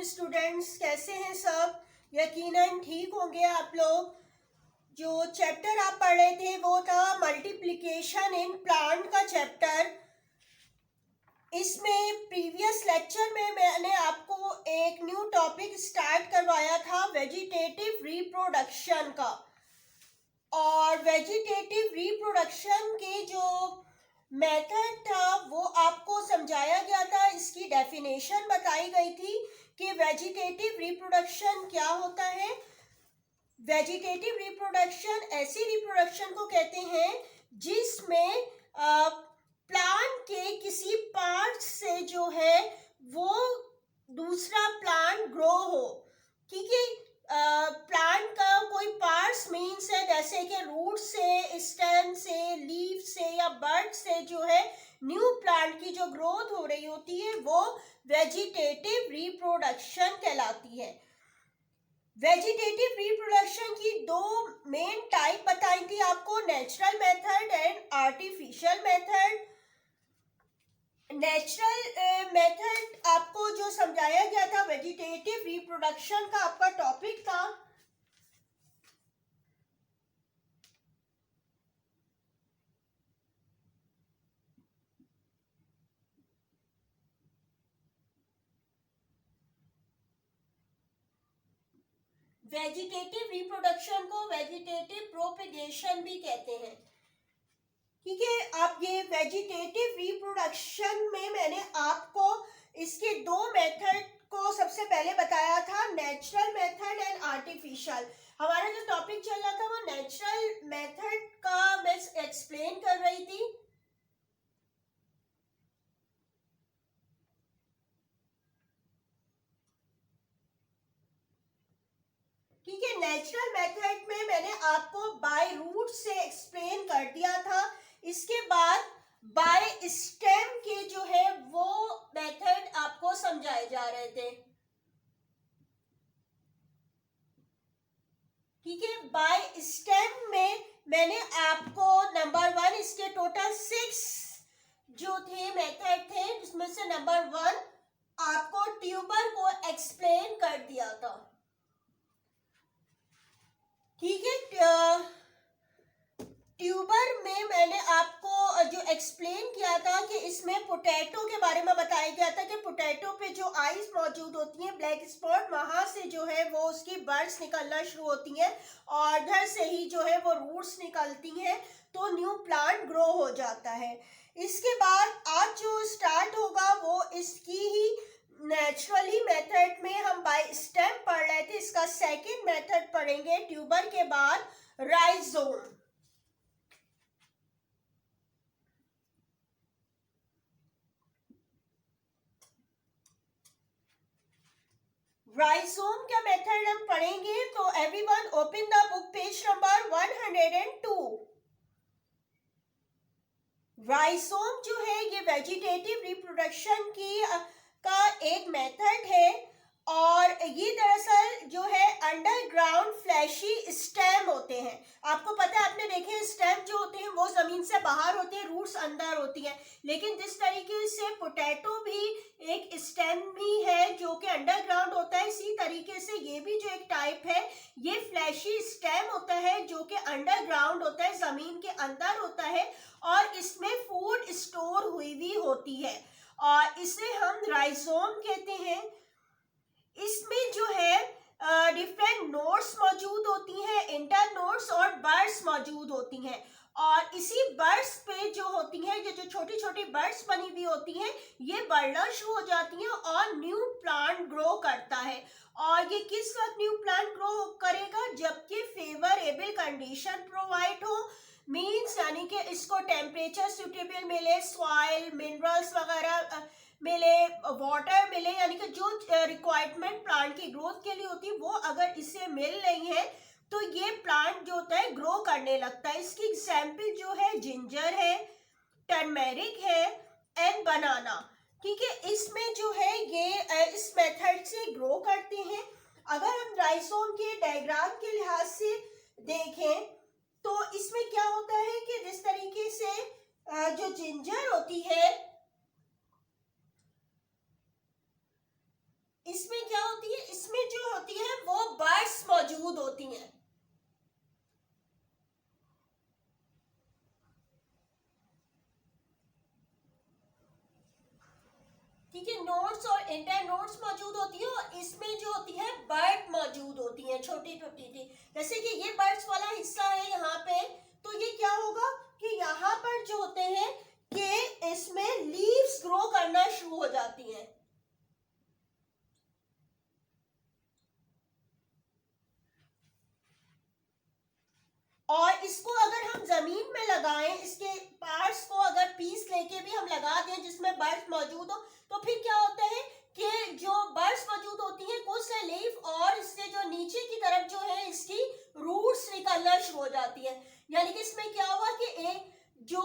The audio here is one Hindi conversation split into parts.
स्टूडेंट्स, कैसे हैं सब? यकीनन ठीक होंगे आप लोग। जो चैप्टर आप पढ़ रहे थे वो था मल्टीप्लिकेशन इन प्लांट का चैप्टर। इसमें प्रीवियस लेक्चर में मैंने आपको एक न्यू टॉपिक स्टार्ट करवाया था वेजिटेटिव रिप्रोडक्शन का, और वेजिटेटिव रिप्रोडक्शन के जो मेथड था वो आपको समझाया गया था। इसकी डेफिनेशन बताई गई थी कि वेजिटेटिव रिप्रोडक्शन क्या होता है। वेजिटेटिव रिप्रोडक्शन ऐसी रिप्रोडक्शन को कहते हैं जिसमें प्लांट के किसी पार्ट से जो है वो दूसरा प्लांट ग्रो हो। ठीक है, प्लांट का कोई पार्ट्स मीन्स है जैसे कि रूट से, स्टेम से, लीफ से या बर्ड से जो है न्यू प्लांट की जो ग्रोथ हो रही होती है वो वेजिटेटिव रिप्रोडक्शन कहलाती है। वेजिटेटिव रिप्रोडक्शन की दो मेन टाइप बताई थी आपको, natural method and artificial method. Natural method आपको जो समझाया गया था वेजिटेटिव रिप्रोडक्शन का आपका टॉपिक था वेजिटेटिव रिप्रोडक्शन को वेजिटेटिव प्रोपेगेशन भी कहते हैं। ठीक है, अब ये वेजिटेटिव रिप्रोडक्शन में मैंने आपको इसके दो मेथड को सबसे पहले बताया था, नेचुरल मेथड एंड आर्टिफिशियल। हमारा जो टॉपिक चल रहा था वो नेचुरल मेथड का मैं एक्सप्लेन कर रही थी। ठीक है, नेचुरल मेथड में मैंने आपको बाय रूट से एक्सप्लेन कर दिया था। इसके बाद बाय स्टेम के जो है वो मेथड आपको समझाए जा रहे थे। ठीक है, बाय स्टेम में मैंने आपको नंबर 1 इसके टोटल 6 जो थे मेथड थे, उसमें से नंबर 1 आपको ट्यूबर को एक्सप्लेन कर दिया था। ठीक है, ट्यूबर में मैंने आपको जो एक्सप्लेन किया था कि इसमें पोटैटो के बारे में बताया गया था कि पोटैटो पे जो आइस मौजूद होती हैं, ब्लैक स्पॉट, वहां से जो है वो उसकी बर्ड्स निकलना शुरू होती हैं और इधर से ही जो है वो रूट्स निकलती हैं तो न्यू प्लांट ग्रो हो जाता है। इसके बाद आज जो स्टार्ट होगा वो इसकी ही नेचुरली मेथड में हम बाय स्टेम पढ़ रहे थे, इसका सेकंड मेथड पढ़ेंगे ट्यूबर के बाद राइजोम। राइजोम का मेथड हम पढ़ेंगे, तो everyone open the book page number 102। Rhizome जो है ये वेजिटेटिव रिप्रोडक्शन की का एक मेथड है और ये दरअसल जो है अंडरग्राउंड फ्लैशी स्टेम होते हैं। आपको पता है, आपने देखे स्टेम जो होते हैं वो जमीन से बाहर होते हैं, रूट्स अंदर होती हैं, लेकिन जिस तरीके से पोटैटो भी एक स्टेम भी है जो कि अंडरग्राउंड होता है, इसी तरीके से ये भी जो एक टाइप है ये फ्लैशी स्टेम होता है जो कि अंडरग्राउंड होता है, जमीन के अंदर होता है और इसमें फूड स्टोर हुई भी होती है और इसे हम राइजोम कहते हैं। इसमें जो है डिफरेंट नोड्स मौजूद होती हैं, इंटर नोड्स और बर्ड्स मौजूद होती हैं और इसी बर्ड्स पे जो होती हैं, ये जो छोटी छोटी बर्ड्स बनी हुई होती हैं ये बढ़ना शुरू हो जाती हैं और न्यू प्लांट ग्रो करता है। और ये किस वक्त न्यू प्लांट ग्रो करेगा? जबकि फेवरेबल कंडीशन प्रोवाइड हो, मीन्स यानी कि इसको टेम्परेचर सुटेबल मिले, सॉइल मिनरल्स वगैरह मिले, वाटर मिले, यानी कि जो रिक्वायरमेंट प्लांट की ग्रोथ के लिए होती है वो अगर इसे मिल रही है तो ये प्लांट जो होता है ग्रो करने लगता है। इसकी एग्जाम्पल जो है जिंजर है, टर्मेरिक है एंड बनाना। ठीक है, इसमें जो है ये इस मेथड से ग्रो करते हैं। अगर हम राइजोम के डायग्राम के लिहाज से देखें तो इसमें क्या होता है कि जिस तरीके से जो जिंजर होती है इसमें क्या होता नोड्स और इंटर नोड्स मौजूद होती है और इसमें जो होती है बर्ड मौजूद होती है छोटी छोटी थी। जैसे कि ये बर्ड्स वाला हिस्सा है यहाँ पे, तो ये क्या होगा कि यहाँ पर जो होते हैं कि इसमें लीव्स ग्रो करना शुरू हो जाती हैं। और इसको अगर हम जमीन में लगाएं, इसके पार्ट्स को अगर पीस लेके भी हम लगा दें जिसमें बर्ड्स मौजूद हो, तो फिर क्या होता है कि जो बर्ड्स मौजूद होती हैं कुछ से लीफ और इससे जो नीचे की तरफ जो है इसकी रूट्स निकलना शुरू हो जाती है। यानी कि इसमें क्या हुआ कि एक जो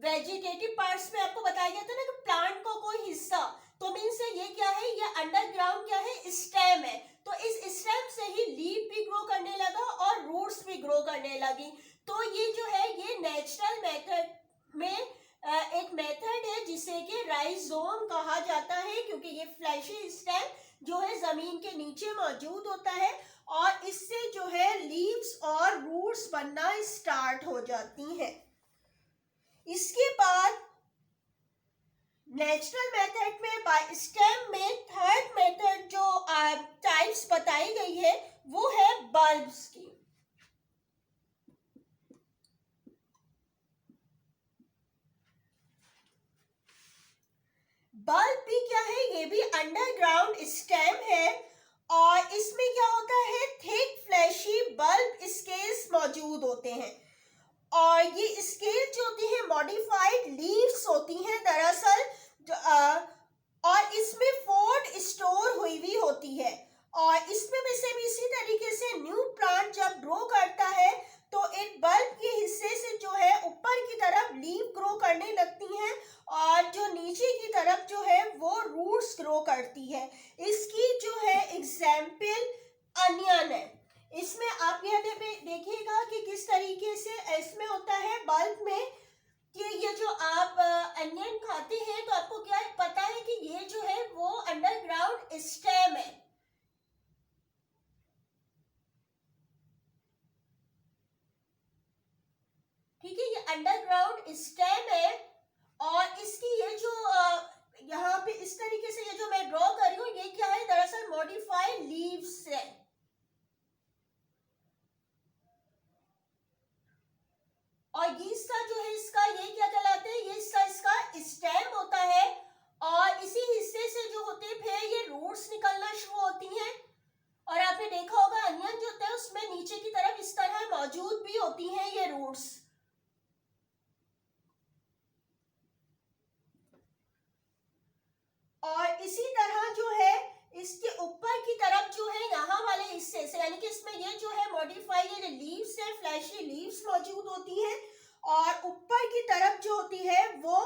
वेजिटेटिव पार्ट्स में आपको बताया गया था ना कि प्लांट का कोई हिस्सा, तो मीन्स ये क्या है, ये अंडरग्राउंड क्या है, स्टेम है। तो इस स्टेम से ही लीफ भी ग्रो करने लगा और रूट्स भी ग्रो करने लगी। तो ये जो है ये नेचुरल मेथड में एक मेथड है जिसे कि राइजोम कहा जाता है, क्योंकि ये फ्लैशी स्टेम जो है जमीन के नीचे मौजूद होता है और इससे जो है लीव्स और रूट्स बनना स्टार्ट हो जाती हैं। इसके बाद नेचुरल मेथड में स्टेम में थर्ड मेथड जो टाइप्स बताई गई है वो है बल्ब्स की। बल्ब भी क्या है, ये भी अंडरग्राउंड स्टेम है और इसमें क्या होता है, थिक फ्लैशी बल्ब स्केल्स मौजूद होते हैं और ये स्केल जो होती है मॉडिफाइड लीव्स होती हैं दरअसल, और इसमें फोर्ड स्टोर हुई भी होती है और इसमें में से भी इसी तरीके से न्यू प्लांट जब ग्रो करता है तो इन बल्ब के हिस्से से जो है ऊपर की तरफ लीफ ग्रो करने लगती हैं और जो नीचे की तरफ जो है वो रूट्स ग्रो करती है। इसकी जो है एग्जाम्पल अनियन है। इसमें आप यह देखिएगा कि किस तरीके से इसमें होता है बल्ब में कि ये जो आप अनियन खाते हैं तो आपको क्या पता है कि ये जो है वो अंडरग्राउंड स्टेम है। ठीक है, ये अंडरग्राउंड स्टेम है और इसकी ये जो यहाँ पे इस तरीके से ये जो मैं ड्रॉ कर रही हूँ ये क्या है, दरअसल मॉडिफाइड लीव्स है। और इसका जो है इसका ये क्या कहलाते हैं, ये इसका स्टेम होता है और इसी हिस्से से जो होते हैं फिर ये रूट्स निकलना शुरू होती हैं। और आपने देखा होगा अनियन जो होता है उसमें नीचे की तरफ इस तरह मौजूद भी होती हैं ये रूट्स। और इसी तरह जो है इसके ऊपर की तरफ जो है यहाँ वाले हिस्से से, यानी कि इसमें ये जो है मॉडिफाइड ये लीव्स है, फ्लैशी लीव्स मौजूद होती हैं और ऊपर की तरफ जो होती है वो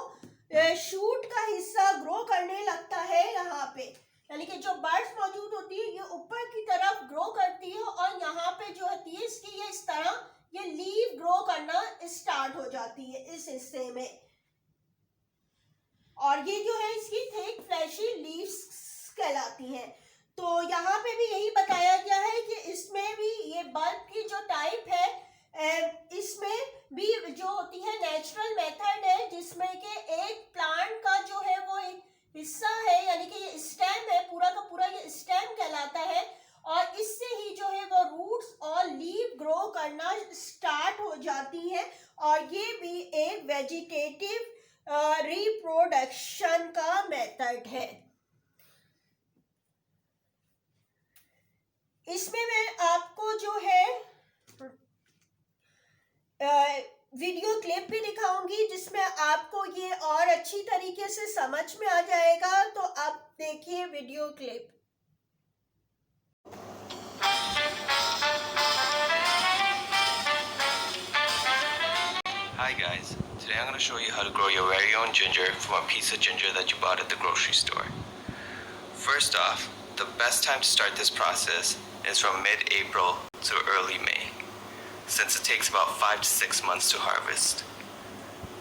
शूट का हिस्सा ग्रो करने लगता है यहाँ पे। यानी कि जो बर्ड्स मौजूद होती है ये ऊपर की तरफ ग्रो करती है और यहाँ पे जो होती है इसकी ये इस तरह ये लीव ग्रो करना स्टार्ट हो जाती है इस हिस्से में। और ये जो है इसकी थिक फ्लैशी लीव्स कहलाती हैं। तो यहाँ पे भी यही बताया गया है कि इसमें भी ये बल्ब की जो टाइप है इसमें भी जो होती है नेचुरल मेथड है जिसमें कि एक प्लांट का जो है वो एक हिस्सा है, यानी कि ये स्टेम है, पूरा का पूरा ये स्टेम कहलाता है और इससे ही जो है वो रूट्स और लीव ग्रो करना स्टार्ट हो जाती है और ये भी एक वेजिटेटिव रिप्रोडक्शन का मेथड है। इसमें मैं आपको जो है वीडियो क्लिप भी दिखाऊंगी जिसमें आपको ये और अच्छी तरीके से समझ में आ जाएगा, तो आप देखिए video clip. Hi guys, today I'm going to show you how to grow your very own ginger from a piece of ginger that you bought at the grocery store. First off, the best time to start this process is from mid-April to early May, since it takes about 5 to 6 months to harvest.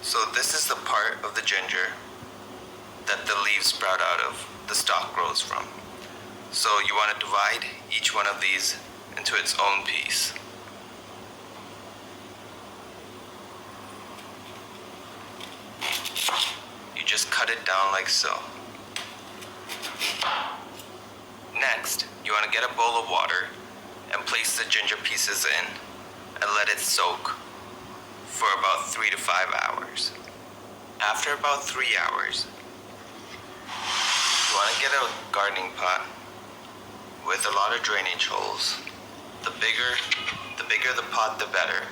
So this is the part of the ginger that the leaves sprout out of, the stalk grows from. So you want to divide each one of these into its own piece. You just cut it down like so. Next, you want to get a bowl of water and place the ginger pieces in and let it soak for about 3 to 5 hours. After about 3 hours, you want to get a gardening pot with a lot of drainage holes. The bigger the pot, the better.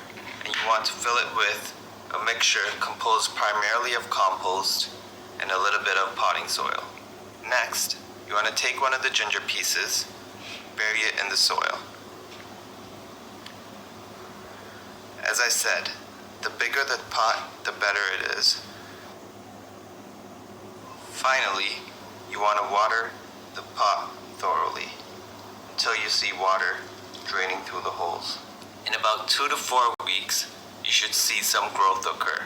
And you want to fill it with a mixture composed primarily of compost and a little bit of potting soil. Next, you want to take one of the ginger pieces, bury it in the soil. As I said, the bigger the pot, the better it is. Finally, you want to water the pot thoroughly until you see water draining through the holes. In about 2 to 4 weeks, you should see some growth occur.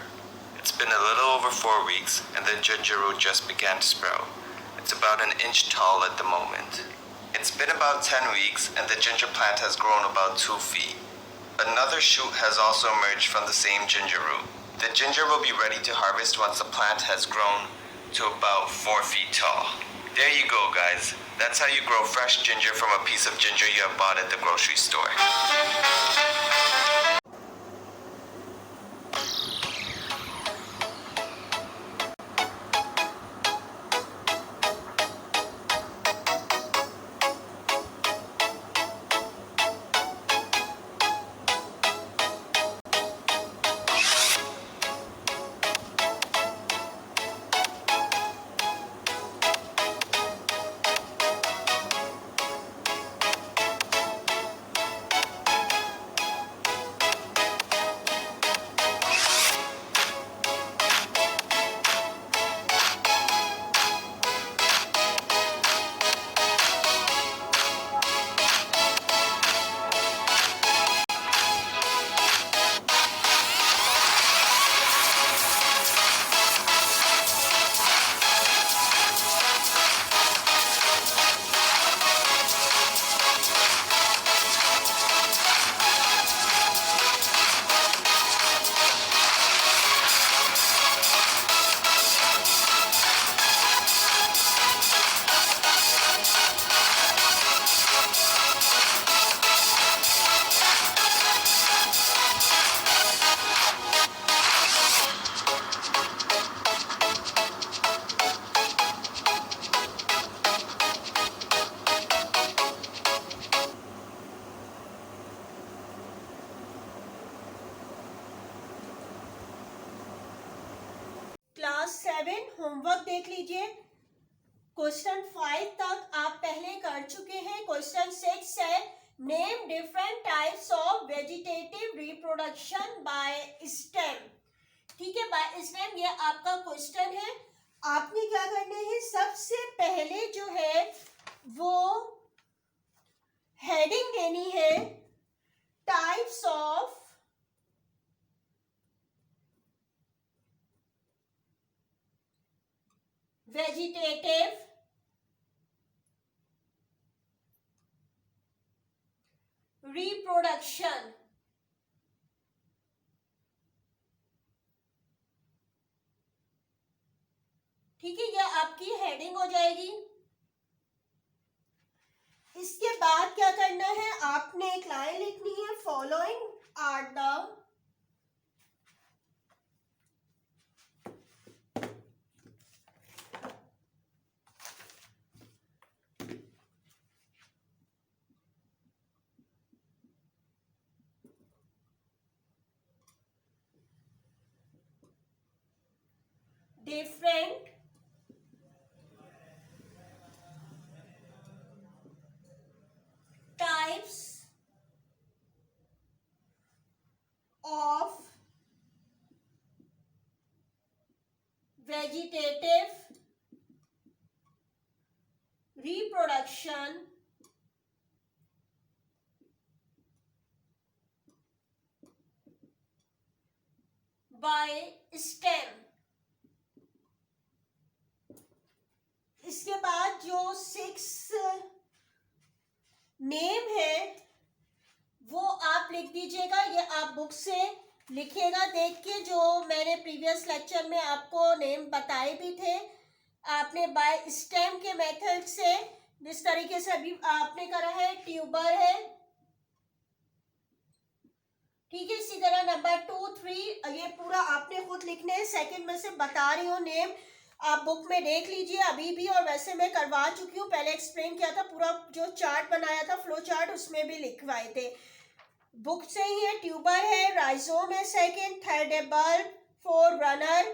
It's been a little over 4 weeks and the ginger root just began to sprout. It's about an inch tall at the moment. It's been about 10 weeks and the ginger plant has grown about 2 feet. Another shoot has also emerged from the same ginger root. The ginger will be ready to harvest once the plant has grown to about 4 feet tall. There you go, guys. That's how you grow fresh ginger from a piece of ginger you have bought at the grocery store. Class 7 homework देख लीजिए। क्वेश्चन 5 तक आप पहले कर चुके हैं। क्वेश्चन 6 है name different types of vegetative reproduction by stem. ठीक है, बाय स्टेम ये आपका क्वेश्चन है। आपने क्या करना है, सबसे पहले जो है वो हेडिंग देनी है टाइप्स ऑफ वेजिटेटिव रिप्रोडक्शन। ठीक है, यह आपकी हेडिंग हो जाएगी। इसके बाद क्या करना है, आपने एक लाइन लिखनी है, following are the different types of vegetative reproduction by stem। इसके बाद जो 6 नेम है वो आप लिख दीजिएगा। ये आप बुक से लिखिएगा देख के, जो मैंने प्रीवियस लेक्चर में आपको नेम बताए भी थे। आपने बाय स्टेम के मेथड से जिस तरीके से अभी आपने करा है, ट्यूबर है, ठीक है। इसी तरह नंबर 2, 3 ये पूरा आपने खुद लिखने हैं। सेकंड में से बता रही हूँ नेम, आप बुक में देख लीजिए अभी भी, और वैसे मैं करवा चुकी हूँ, पहले एक्सप्लेन किया था, पूरा जो चार्ट बनाया था फ्लो चार्ट उसमें भी लिखवाए थे, बुक से ही है। ट्यूबर है, राइजोम है सेकंड, थर्ड है बल्ब, 4 रनर,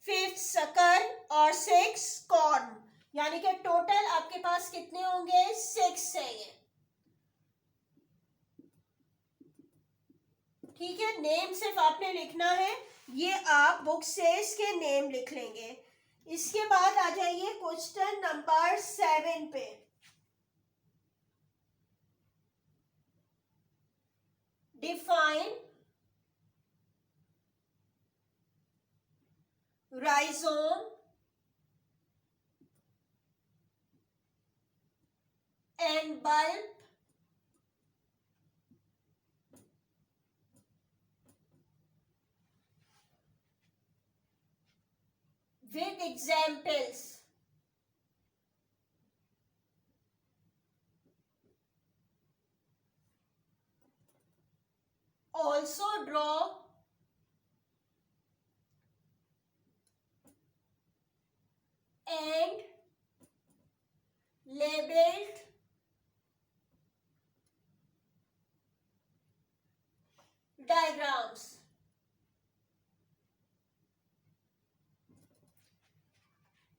5th सकर और 6 कॉर्न, यानी कि टोटल आपके पास कितने होंगे, 6 है ये, ठीक है। नेम सिर्फ आपने लिखना है, ये आप बुक से इसके नेम लिख लेंगे। इसके बाद आ जाइए क्वेश्चन नंबर 7 पे। Define rhizome and bulb with examples. Also draw and labeled diagrams.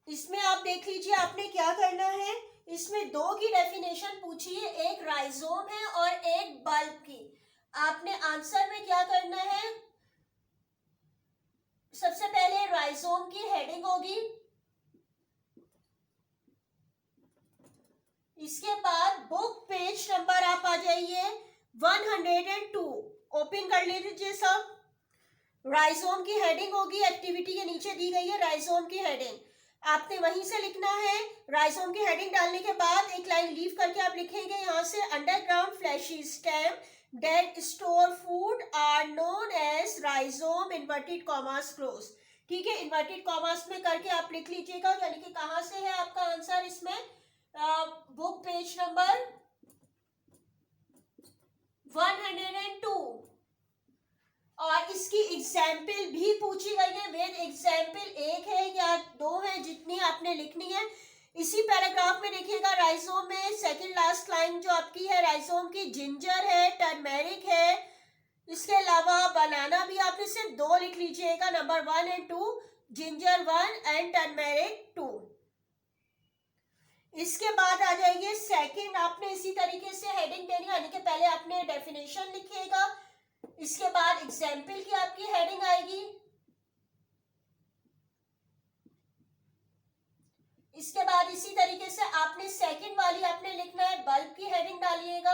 इसमें आप देख लीजिए आपने क्या करना है, इसमें दो की डेफिनेशन पूछी है, एक राइजोम है और एक बल्ब की। आपने आंसर में क्या करना है, सबसे पहले राइजोम की हेडिंग होगी, इसके बाद बुक पेज नंबर आप आ जाइए 102, ओपन कर लीजिए सब। राइजोम की हेडिंग होगी, एक्टिविटी के नीचे दी गई है राइजोम की हेडिंग, आपने वहीं से लिखना है। राइजोम की हेडिंग डालने के बाद एक लाइन लीव करके आप लिखेंगे यहाँ से, underground fleshy stem dead store food are known as rhizome, inverted commas close, ठीक है। इन्वर्टेड कॉमास में करके आप लिख लीजिएगा, यानी कि कहाँ से है आपका आंसर इसमें, बुक पेज नंबर 102। और इसकी एग्जाम्पल भी पूछी गई है, विद एग्जाम्पल एक है या दो है, जितनी आपने लिखनी है। इसी पैराग्राफ में देखिएगा राइजोम में सेकंड लास्ट लाइन जो आपकी है राइजोम की, जिंजर है, टर्मेरिक है, इसके अलावा बनाना भी आपने सिर्फ 2 लिख लीजिएगा, number 1 and 2, ginger 1 and turmeric 2। इसके बाद आ जाइए सेकंड, आपने इसी तरीके से हेडिंग देनी, यानी कि पहले आपने डेफिनेशन लिखिएगा, इसके बाद एग्जाम्पल की आपकी हेडिंग आएगी, इसके बाद इसी तरीके से आपने सेकंड वाली आपने लिखना है, बल्ब की हेडिंग डालिएगा,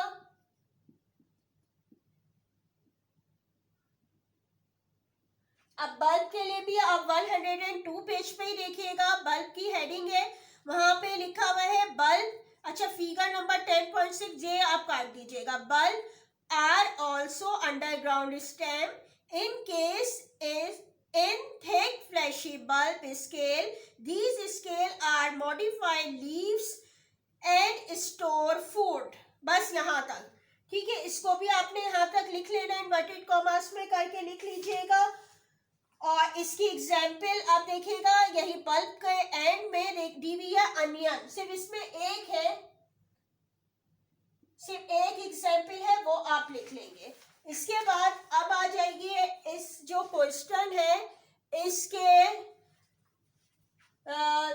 अब बल्ब के लिए भी आप 102 पेज पे ही देखिएगा, बल्ब की हेडिंग है, वहां पे लिखा हुआ है बल्ब, अच्छा फिगर नंबर 10.6 ये आप काट दीजिएगा, bulb are also underground stem in case is in thick fleshy bulb scale, these scale are modified leaves and store food। बस यहाँ तक, ठीक है। इसको भी आपने यहाँ तक लिख लेना, इन्वर्टेड कॉमास में करके लिख लीजिएगा। और इसकी एग्जाम्पल आप देखिएगा, यही बल्ब के एंड में दी हुई है अनियन, सिर्फ इसमें एक है, सिर्फ एक एग्जाम्पल है, वो आप लिख लेंगे। इसके बाद अब आ जाइए इस जो क्वेश्चन है इसके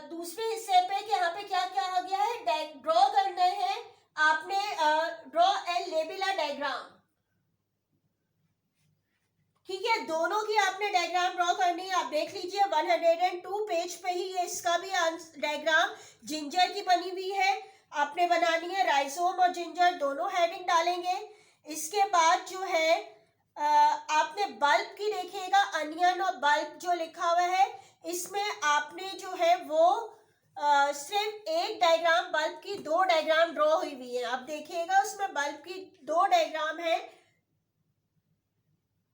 दूसरे हिस्से पे, कि यहाँ पे क्या क्या आ गया है, ड्रॉ करना है आपने, draw and label a diagram, ठीक है। दोनों की आपने डायग्राम ड्रॉ करनी है, आप देख लीजिए 102 पेज पे ही है, इसका भी डायग्राम जिंजर की बनी हुई है, आपने बनानी है, राइजोम और जिंजर दोनों हेडिंग डालेंगे। इसके बाद जो है आपने बल्ब की देखिएगा, अनियन और बल्ब जो लिखा हुआ है, इसमें आपने जो है वो सिर्फ एक डायग्राम, बल्ब की 2 डायग्राम ड्रॉ हुई हुई है, आप देखिएगा उसमें बल्ब की 2 डायग्राम है,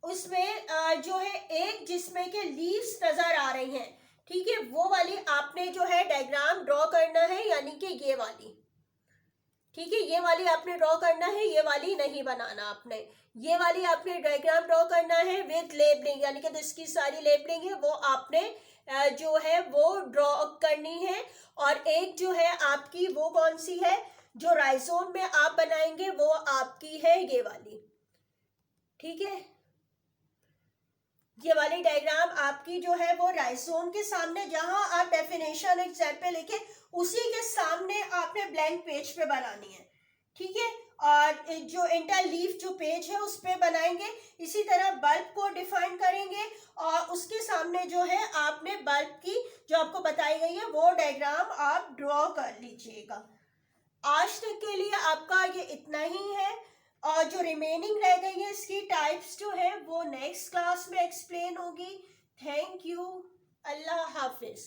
उसमें जो है एक जिसमें के लीव्स नजर आ रही हैं, ठीक है, वो वाली आपने जो है डायग्राम ड्रॉ करना है, यानी कि ये वाली, ठीक है, ये वाली आपने ड्रॉ करना है, ये वाली नहीं बनाना आपने। ये वाली आपने डायग्राम ड्रॉ करना है विद लेबलिंग, यानी कि इसकी सारी लेबलिंग है वो आपने जो है वो ड्रॉ करनी है। और एक जो है आपकी वो कौन सी है जो राइजोम में आप बनाएंगे, वो आपकी है ये वाली, ठीक है। ये वाली डायग्राम आपकी जो है वो राइजोम के सामने, जहां आप डेफिनेशन एग्जाम्पल लिखे उसी के सामने आपने ब्लैंक पेज पे बनानी है, ठीक है। और जो इंटर लीफ जो पेज है उस पे बनाएंगे। इसी तरह बल्ब को डिफाइन करेंगे और उसके सामने जो है आपने बल्ब की जो आपको बताई गई है वो डायग्राम आप ड्रॉ कर लीजिएगा। आज तक के लिए आपका ये इतना ही है, और जो रिमेनिंग रह गई है इसकी टाइप्स जो है वो नेक्स्ट क्लास में एक्सप्लेन होगी। Thank you, Allah Hafiz.